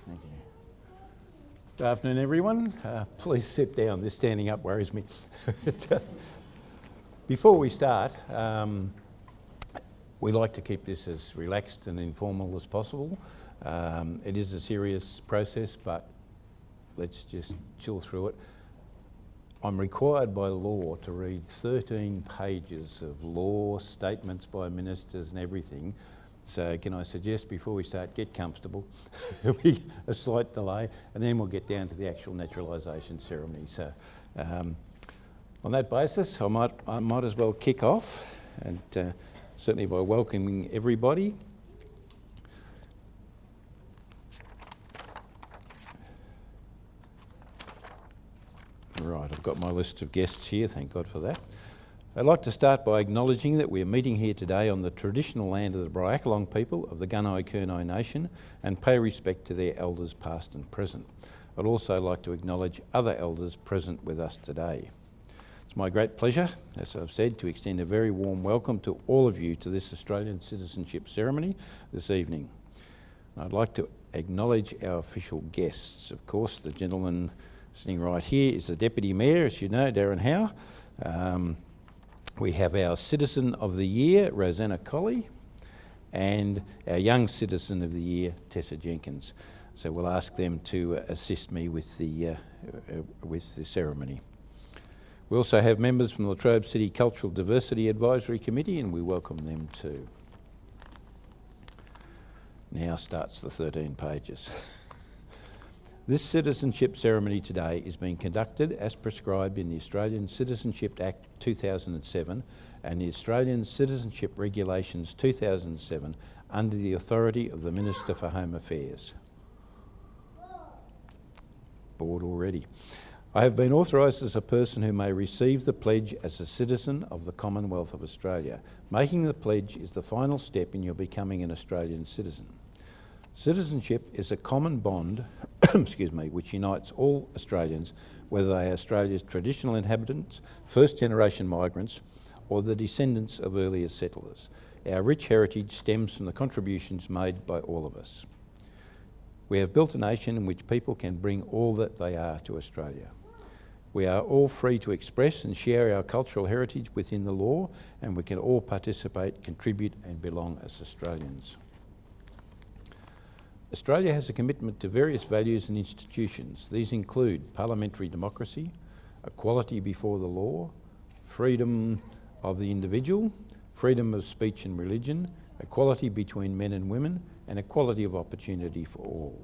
Thank you. Good afternoon, everyone. Please sit down. This standing up worries me. Before we start, we like to keep this as relaxed and informal as possible. It is a serious process, but let's just chill through it. I'm required by law to read 13 pages of law, statements by ministers and everything. So can I suggest before we start, get comfortable. There'll be a slight delay and then we'll get down to the actual naturalisation ceremony. So on that basis, I might as well kick off, and certainly by welcoming everybody. Right, I've got my list of guests here, thank God for that. I'd like to start by acknowledging that we're meeting here today on the traditional land of the Bryakalong people of the Gunai-Kurnai Nation and pay respect to their elders past and present. I'd also like to acknowledge other elders present with us today. It's my great pleasure, as I've said, to extend a very warm welcome to all of you to this Australian citizenship ceremony this evening. I'd like to acknowledge our official guests. Of course, the gentleman sitting right here is the Deputy Mayor, as you know, Darren Howe. We have our Citizen of the Year, Rosanna Colley, and our Young Citizen of the Year, Tessa Jenkins. So we'll ask them to assist me with the ceremony. We also have members from the Latrobe City Cultural Diversity Advisory Committee, and we welcome them too. Now starts the 13 pages. This citizenship ceremony today is being conducted as prescribed in the Australian Citizenship Act 2007 and the Australian Citizenship Regulations 2007 under the authority of the Minister for Home Affairs. Bored already. I have been authorised as a person who may receive the pledge as a citizen of the Commonwealth of Australia. Making the pledge is the final step in your becoming an Australian citizen. Citizenship is a common bond which unites all Australians, whether they are Australia's traditional inhabitants, first-generation migrants, or the descendants of earlier settlers. Our rich heritage stems from the contributions made by all of us. We have built a nation in which people can bring all that they are to Australia. We are all free to express and share our cultural heritage within the law, and we can all participate, contribute, and belong as Australians. Australia has a commitment to various values and institutions. These include parliamentary democracy, equality before the law, freedom of the individual, freedom of speech and religion, equality between men and women, and equality of opportunity for all.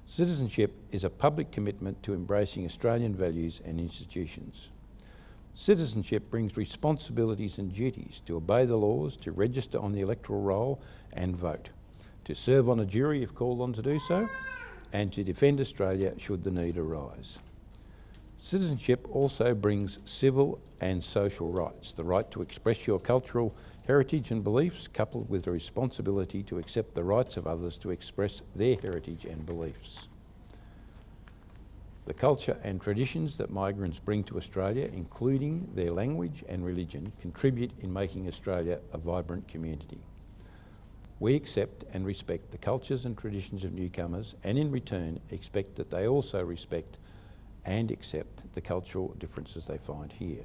Citizenship is a public commitment to embracing Australian values and institutions. Citizenship brings responsibilities and duties to obey the laws, to register on the electoral roll and vote, to serve on a jury if called on to do so, and to defend Australia should the need arise. Citizenship also brings civil and social rights, the right to express your cultural heritage and beliefs, coupled with the responsibility to accept the rights of others to express their heritage and beliefs. The culture and traditions that migrants bring to Australia, including their language and religion, contribute in making Australia a vibrant community. We accept and respect the cultures and traditions of newcomers, and in return expect that they also respect and accept the cultural differences they find here.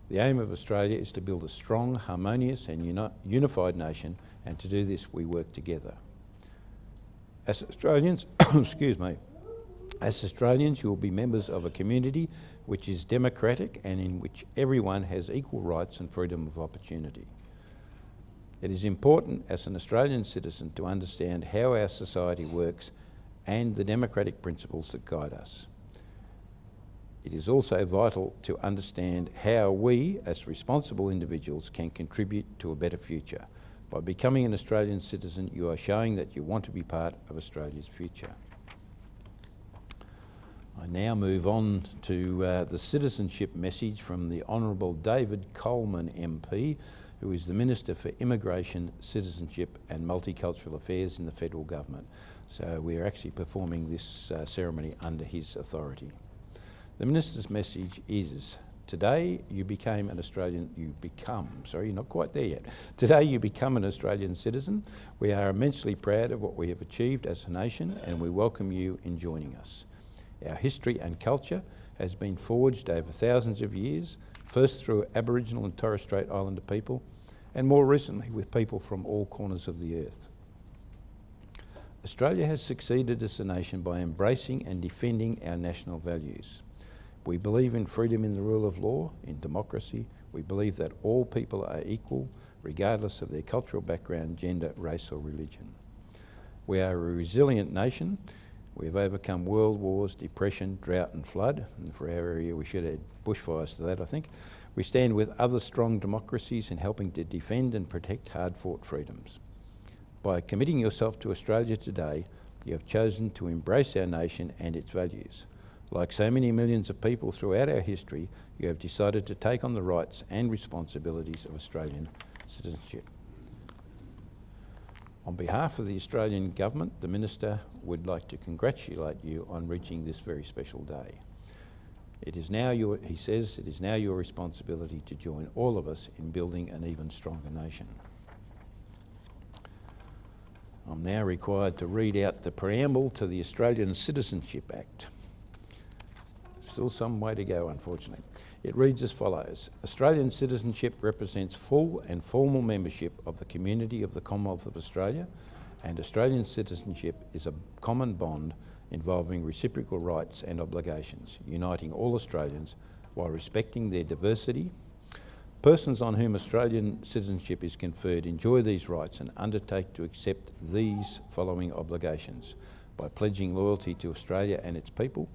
The aim of Australia is to build a strong, harmonious and unified nation, and to do this we work together. As Australians, as Australians you will be members of a community which is democratic and in which everyone has equal rights and freedom of opportunity. It is important as an Australian citizen to understand how our society works and the democratic principles that guide us. It is also vital to understand how we, as responsible individuals, can contribute to a better future. By becoming an Australian citizen, you are showing that you want to be part of Australia's future. I now move on to the citizenship message from the Honourable David Coleman MP, who is the Minister for Immigration, Citizenship and Multicultural Affairs in the Federal Government. So we are actually performing this ceremony under his authority. The Minister's message is, Today you become an Australian citizen. We are immensely proud of what we have achieved as a nation, and we welcome you in joining us. Our history and culture has been forged over thousands of years, first through Aboriginal and Torres Strait Islander people, and more recently with people from all corners of the earth. Australia has succeeded as a nation by embracing and defending our national values. We believe in freedom in the rule of law, in democracy. We believe that all people are equal, regardless of their cultural background, gender, race or religion. We are a resilient nation. We have overcome world wars, depression, drought and flood, and for our area we should add bushfires to that, I think. We stand with other strong democracies in helping to defend and protect hard-fought freedoms. By committing yourself to Australia today, you have chosen to embrace our nation and its values. Like so many millions of people throughout our history, you have decided to take on the rights and responsibilities of Australian citizenship. On behalf of the Australian Government, the Minister would like to congratulate you on reaching this very special day. It is now your responsibility to join all of us in building an even stronger nation. I'm now required to read out the preamble to the Australian Citizenship Act. Still some way to go, unfortunately. It reads as follows. Australian citizenship represents full and formal membership of the community of the Commonwealth of Australia, and Australian citizenship is a common bond involving reciprocal rights and obligations, uniting all Australians while respecting their diversity. Persons on whom Australian citizenship is conferred enjoy these rights and undertake to accept these following obligations: by pledging loyalty to Australia and its people,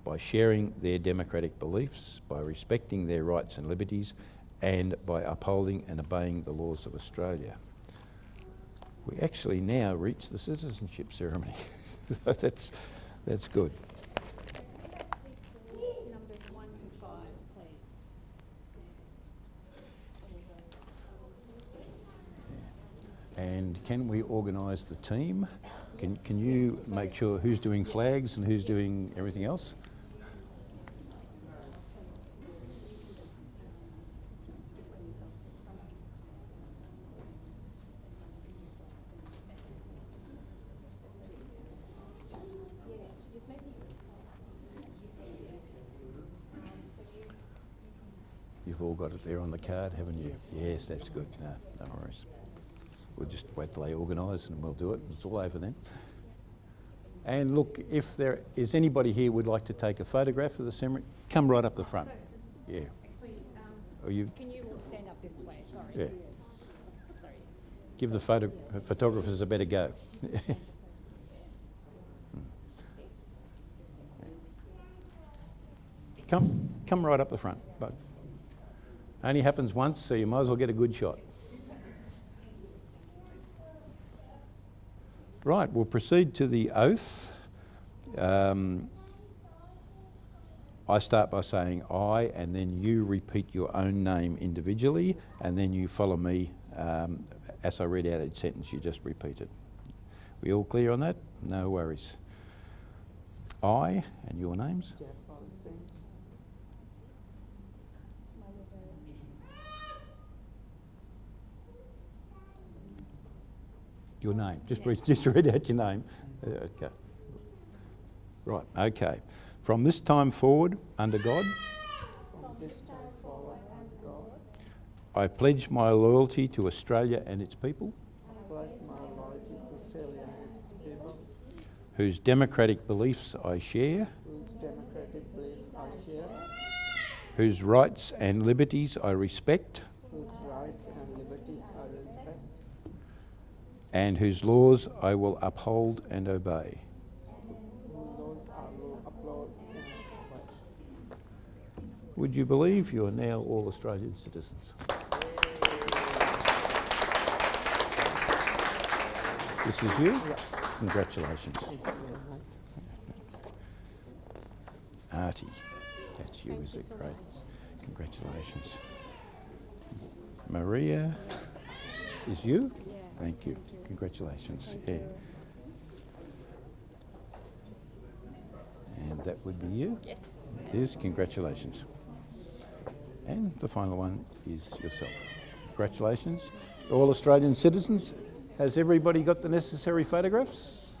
by sharing their democratic beliefs, by respecting their rights and liberties, and by upholding and obeying the laws of Australia. We actually now reach the citizenship ceremony. That's good. Numbers 1 to 5, please. And can we organise the team? Can you make sure who's doing flags and who's doing everything else? You've all got it there on the card, haven't you? Yes, that's good. No worries. We'll just wait till they organise and we'll do it. It's all over then. And look, if there is anybody here who would like to take a photograph of the ceremony, come right up the front. Yeah. Actually, can you all stand up this way? Sorry. Yeah. Sorry. Give the photographers a better go. Come right up the front. But only happens once, so you might as well get a good shot. Right, we'll proceed to the oath. I start by saying I, and then you repeat your own name individually, and then you follow me as I read out each sentence. You just repeat it. We all clear on that? No worries. I, and your names? Your name. Just read out your name. Okay. Right, okay. From this time forward, under God, I pledge my loyalty to Australia and its people, whose democratic beliefs I share, whose rights and liberties I respect, and whose laws I will uphold and obey. Would you believe you are now all Australian citizens? This is you? Yeah. Congratulations. Artie, that's you, is it? Great. Congratulations. Maria, is you? Yeah. Thank you. Congratulations. Yeah. And that would be you? Yes. It is. Congratulations. And the final one is yourself. Congratulations. All Australian citizens. Has everybody got the necessary photographs?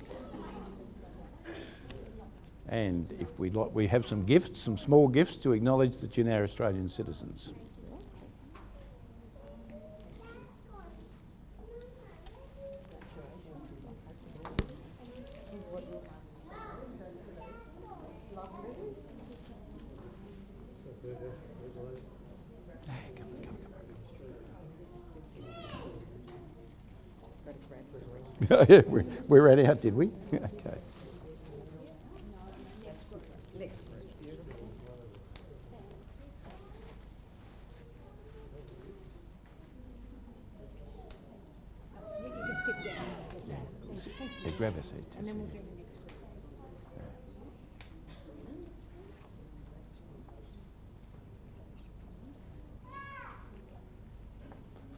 And if we'd like, we have some gifts, some small gifts to acknowledge that you're now Australian citizens. Yeah, we ran out, did we? Okay. You can sit down. Yeah, grab a seat. And then we'll do Tessie. the next group.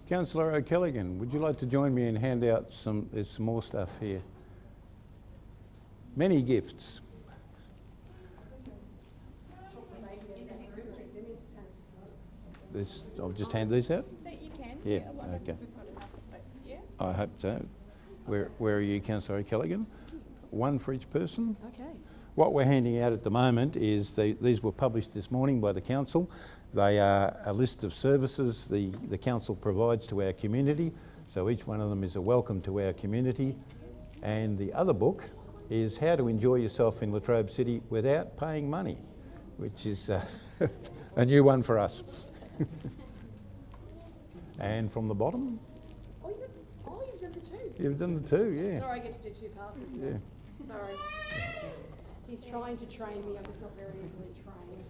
Councillor O'Callaghan, would you like to join me and hand out some, there's some more stuff here. Many gifts. I'll just hand these out? You can. Yeah, well, okay. We've got enough, but yeah. I hope so. Where are you, Councillor O'Callaghan? One for each person. Okay. What we're handing out at the moment is, these were published this morning by the council. They are a list of services the council provides to our community. So each one of them is a welcome to our community. And the other book is How to Enjoy Yourself in Latrobe City Without Paying Money, which is a new one for us. And from the bottom, You've done the two. you've done the two, yeah. Sorry, I get to do two passes now. Yeah. Sorry. He's trying to train me, I'm just not very easily trained.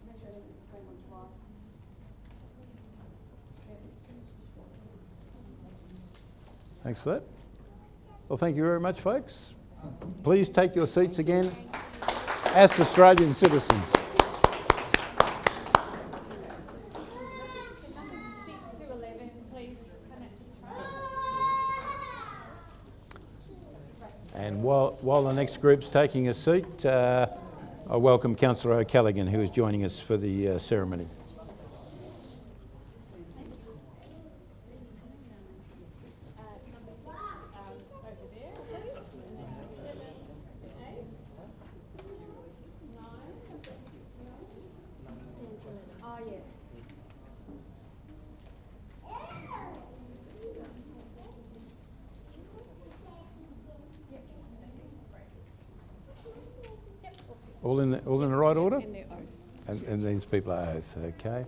Make sure I don't use the same one twice. Thanks for that. Well, thank you very much, folks. Please take your seats again as Australian citizens. Numbers 6 to 11, please come out to the front. And while the next group's taking a seat, I welcome Councillor O'Callaghan, who is joining us for the ceremony. Over there, please. 7, 8, 9. Oh, yeah. All in the right order? And their oath. And these people are oaths, okay.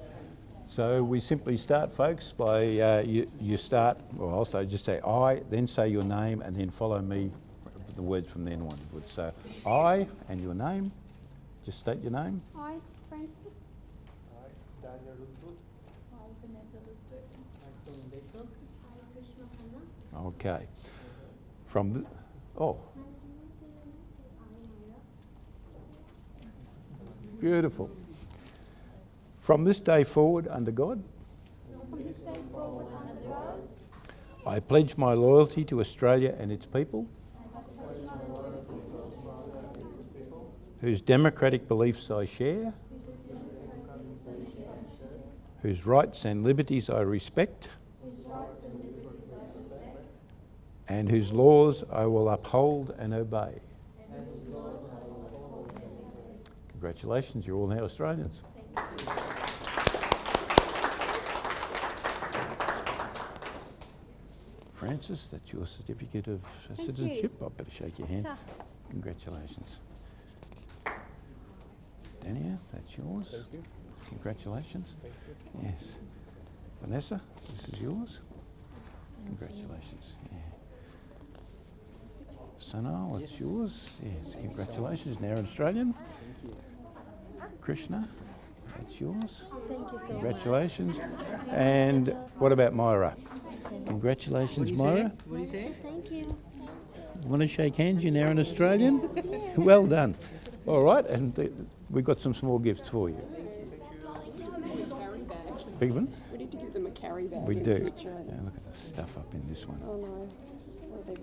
So we simply start, folks, by you start, well, I'll start, just say I, then say your name, and then follow me with the words from then onwards. So I and your name, just state your name. Hi, Francis. Hi, Daniel Rutbut. Hi, Vanessa Lutbert. Hi, Sonia Deshmukh. Hi, Krishna Khanna. Okay. From the, oh, beautiful. From this day forward, under God, From this day forward under God, I pledge my loyalty to Australia and its people, whose democratic beliefs I share, whose rights and liberties I respect, and whose laws I will uphold and obey. Congratulations, you're all now Australians. Francis, that's your certificate of citizenship. I better shake your hand. Ta. Congratulations. Dania, that's yours. Thank you. Congratulations. Thank you. Yes. Vanessa, this is yours. Congratulations. Yeah. Sanal, it's yours. Yes, congratulations. Now an Australian. Krishna, that's yours. thank you so Congratulations. And what about Myra? Congratulations, Myra. What do you say? Thank you. You want to shake hands? You're now an Australian. Well done. All right, and we've got some small gifts for you. Carry bag. Big one? We need to give them a carry bag. We in do. Future. Yeah, look at the stuff up in this one. Oh no. What a big-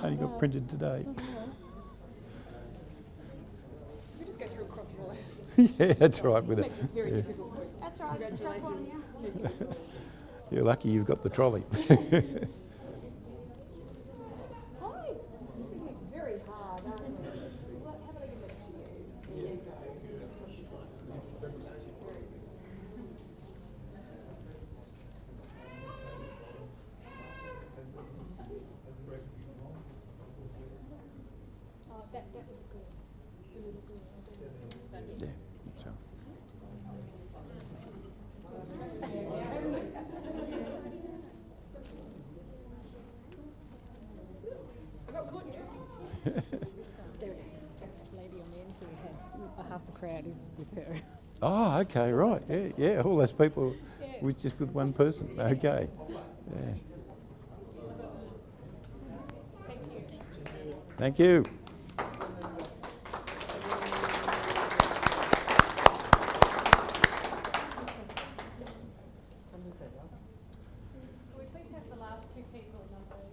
only got printed today. We just go through across all that. Yeah, that's right. With it. Make this very difficult. That's right, it's stuck on you. You're lucky you've got the trolley. Hi. It's very hard, aren't it? How about I give that to you? There you go. Oh, that would look good. That would look good. Yeah, that's right. Lady on the end who has half the crowd is with her. Oh, okay, right. Yeah, yeah. All those people with just with one person. Okay. Yeah. Thank you. Will we please have the last two people numbers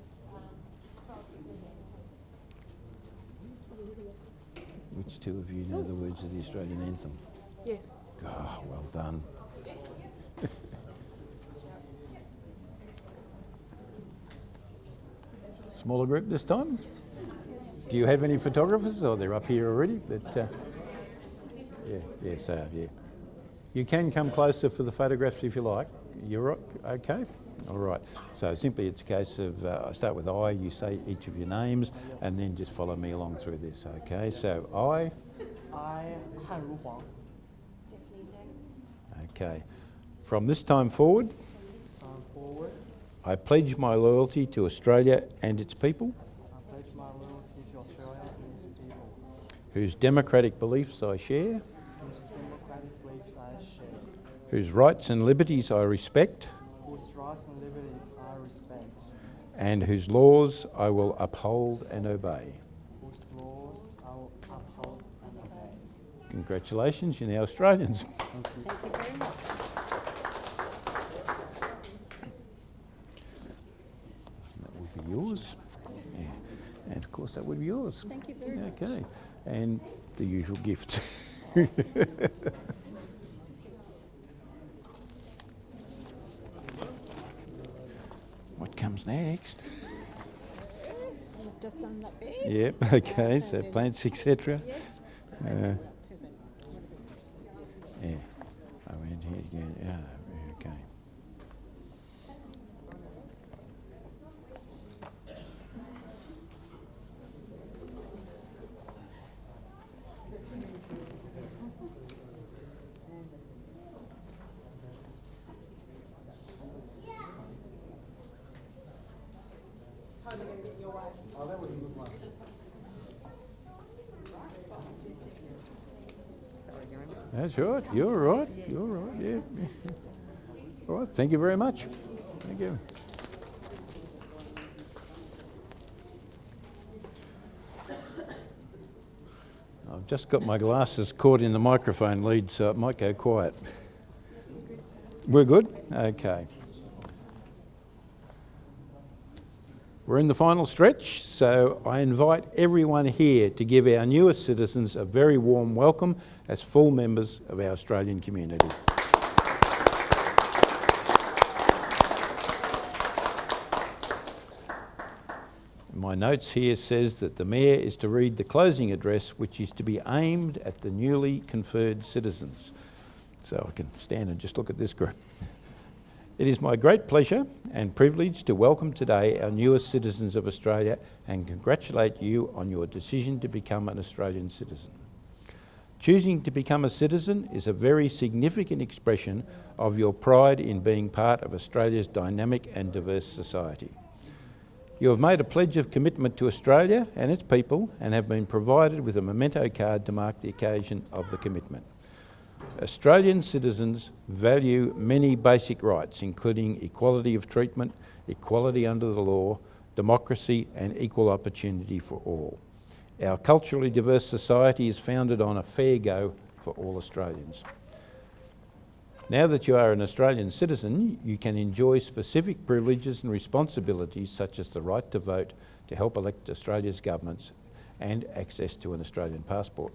12 and Which two of you know the words of the Australian anthem? Yes. Ah, well done. Smaller group this time? Do you have any photographers? Oh, they're up here already. But yeah. You can come closer for the photographs if you like. You're okay? All right. So simply it's a case of I start with I, you say each of your names, and then just follow me along through this, okay? So I, Han Ru Huang, Stephanie Deng. okay. From this time forward, time forward, I pledge my loyalty to Australia and its people, I pledge my loyalty to Australia and its people, whose democratic beliefs I share, whose democratic beliefs I share, whose rights and liberties I respect, whose rights and liberties I respect, and whose laws I will uphold and obey. whose laws I will uphold and obey. Congratulations, you're now Australians. Thank you. Thank you very much. That would be yours. Yeah. And of course that would be yours. Thank you very much. Okay. And the usual gift. What comes next? You've just done that bit. Yep, okay, so plants, etc. Yes. Yeah. Around here again. Yeah, okay. Totally going to get your way. Oh, that was a good one. Sorry, Jeremy. That's right. You're right. You're right. Yeah. All right. Thank you very much. Thank you. I've just got my glasses caught in the microphone lead, so it might go quiet. We're good? Okay. We're in the final stretch, so I invite everyone here to give our newest citizens a very warm welcome as full members of our Australian community. My notes here says that the Mayor is to read the closing address, which is to be aimed at the newly conferred citizens. So I can stand and just look at this group. It is my great pleasure and privilege to welcome today our newest citizens of Australia and congratulate you on your decision to become an Australian citizen. Choosing to become a citizen is a very significant expression of your pride in being part of Australia's dynamic and diverse society. You have made a pledge of commitment to Australia and its people and have been provided with a memento card to mark the occasion of the commitment. Australian citizens value many basic rights, including equality of treatment, equality under the law, democracy and equal opportunity for all. Our culturally diverse society is founded on a fair go for all Australians. Now that you are an Australian citizen, you can enjoy specific privileges and responsibilities such as the right to vote, to help elect Australia's governments, and access to an Australian passport.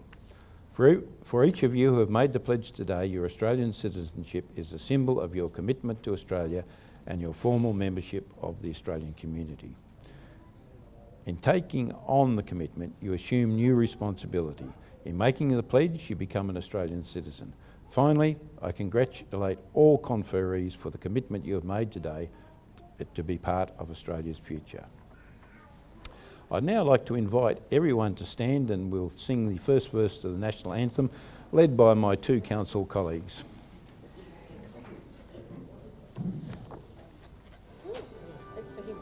For each of you who have made the pledge today, your Australian citizenship is a symbol of your commitment to Australia and your formal membership of the Australian community. In taking on the commitment, you assume new responsibility. In making the pledge, you become an Australian citizen. Finally, I congratulate all conferees for the commitment you have made today to be part of Australia's future. I'd now like to invite everyone to stand and we'll sing the first verse of the National Anthem, led by my two council colleagues. It's for him.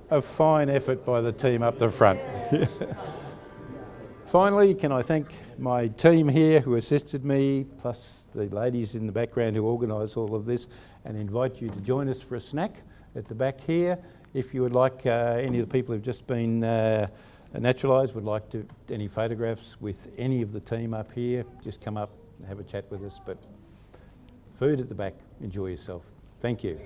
A fine effort by the team up the front. Finally, can I thank my team here who assisted me, plus the ladies in the background who organised all of this, and invite you to join us for a snack at the back here. If you would like, any of the people who've just been naturalised would like to any photographs with any of the team up here, just come up and have a chat with us. But food at the back, enjoy yourself. Thank you.